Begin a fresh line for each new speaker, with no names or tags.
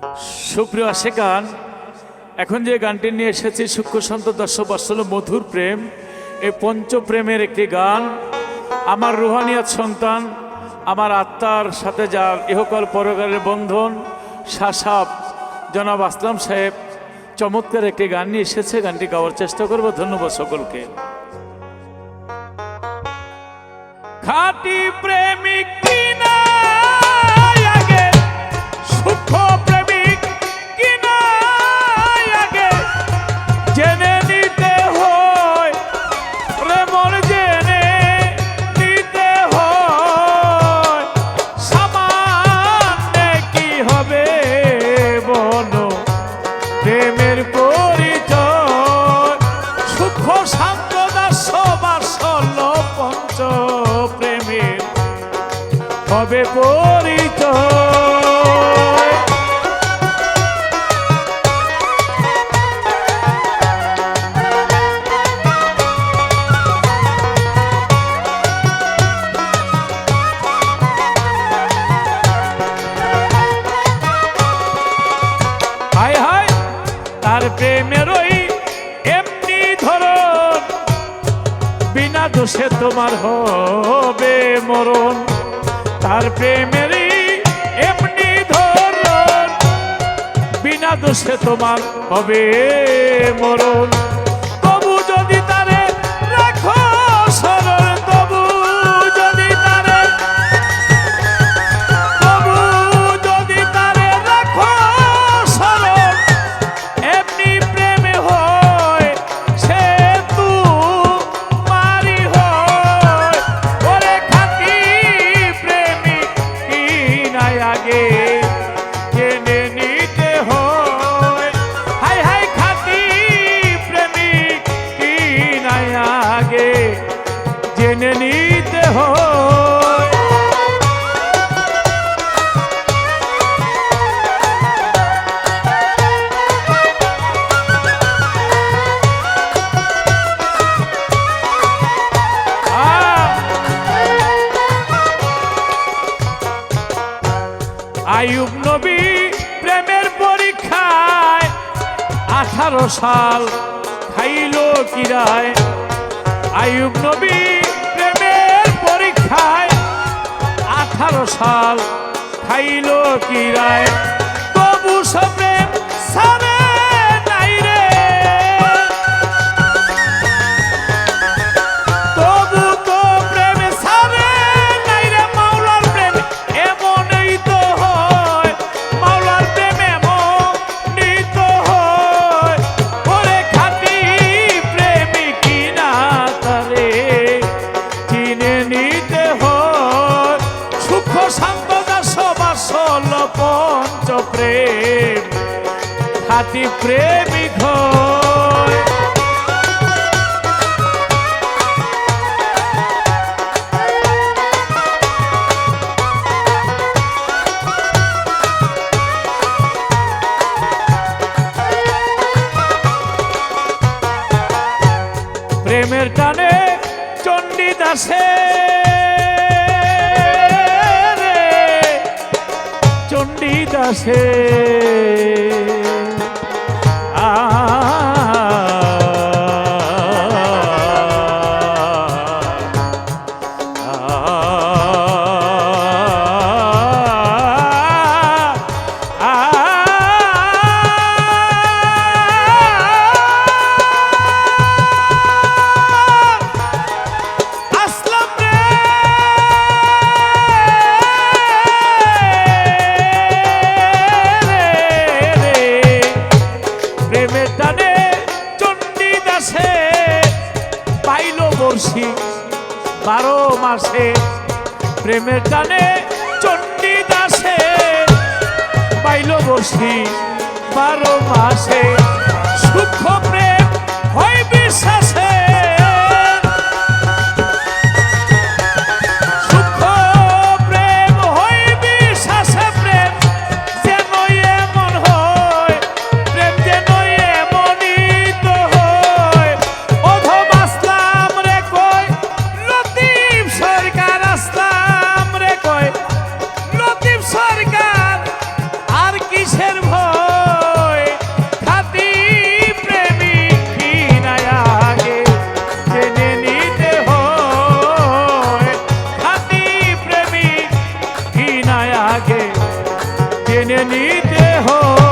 সুপ্রিয় আশিকান, এখন যে গানটি নিয়ে এসেছি সূক্ষ্ম সন্ত দর্শক বৎসল মধুর প্রেম, এই পঞ্চপ্রেমের একটি গান। আমার রুহানিয়াত সন্তান, আমার আত্মার সাথে যার ইহকাল পরকালের বন্ধন, শাসাব জনাব আসলাম সাহেব চমৎকার একটি গান নিয়ে এসেছে। গানটি গাওয়ার চেষ্টা করব। ধন্যবাদ সকলকে। খাঁটি প্রেমিক কিনা আগে, সূক্ষ্ম প্রেমিক কিনা আগে, জেনে নিতে হয় প্রেমর, জেনে নিতে হয় সামান্য কি হবে বলো প্রেমের পরিচয়। সূক্ষ্ম শান্ত দাস বাৎসল্য পঞ্চ প্রেমের হবে পরিচয়। হায় হায় তার প্রেমের ওই এমনি ধরন, বিনা দোষে তোমার হবে মরণ। তার প্রেমেরই এমনি ধরন, বিনা দোষে তোমার হবে মরণ। তবু যদি তারে রাখো সরল, তবু যদি তারে, তবু যদি তারে রাখো সরল, এমনি প্রেমে হয় সে তোমারই হয়। ওরে খাঁটি প্রেমিক কিনাই আগে জেনে নিতে হয়। হাই হাই খাঁটি প্রেমিক কিনাই আগে জেনে নিতে হয়। আইয়ুব নবী প্রেমের পরীক্ষায় 18 সাল খাইল কিরায়। আইয়ুব নবী প্রেমের পরীক্ষায় 18 সাল খাইল কিরায়। তবু সে প্রেম ছাড়ে নাই রে, তবু তো প্রেম ছাড়ে নাই রে। মাওলার প্রেম এমনই তো হয়, মাওলার প্রেম এমনই তো হয়। ওরে খাঁটি প্রেমিক কিনা তারে চিনে নিতে হয়। সূক্ষ্ম শান্ত দাস বাৎসল্য পঞ্চ প্রেম খাঁটি প্রেমিক হয়। প্রেমের টানে চণ্ডীদাসে রে, চণ্ডীদাসে প্রেমের টানে চণ্ডীদাসে পাইল বর্ষি 12 মাসে। প্রেমের টানে চণ্ডীদাসে পাইল বর্ষি 12 মাসে। সূক্ষ্ম প্রেম হয় বিশ্বাসে, সূক্ষ্ম প্রেম হয় বিশ্বাসে। প্রেম যেন এমন হয়, প্রেম যেন এমনই তো হয়। অধম আসলাম রে কয় লতিফ সরকার, আসলাম রে কয় লতিফ সরকার, আর কিসের ভয়। বলিতে হয়।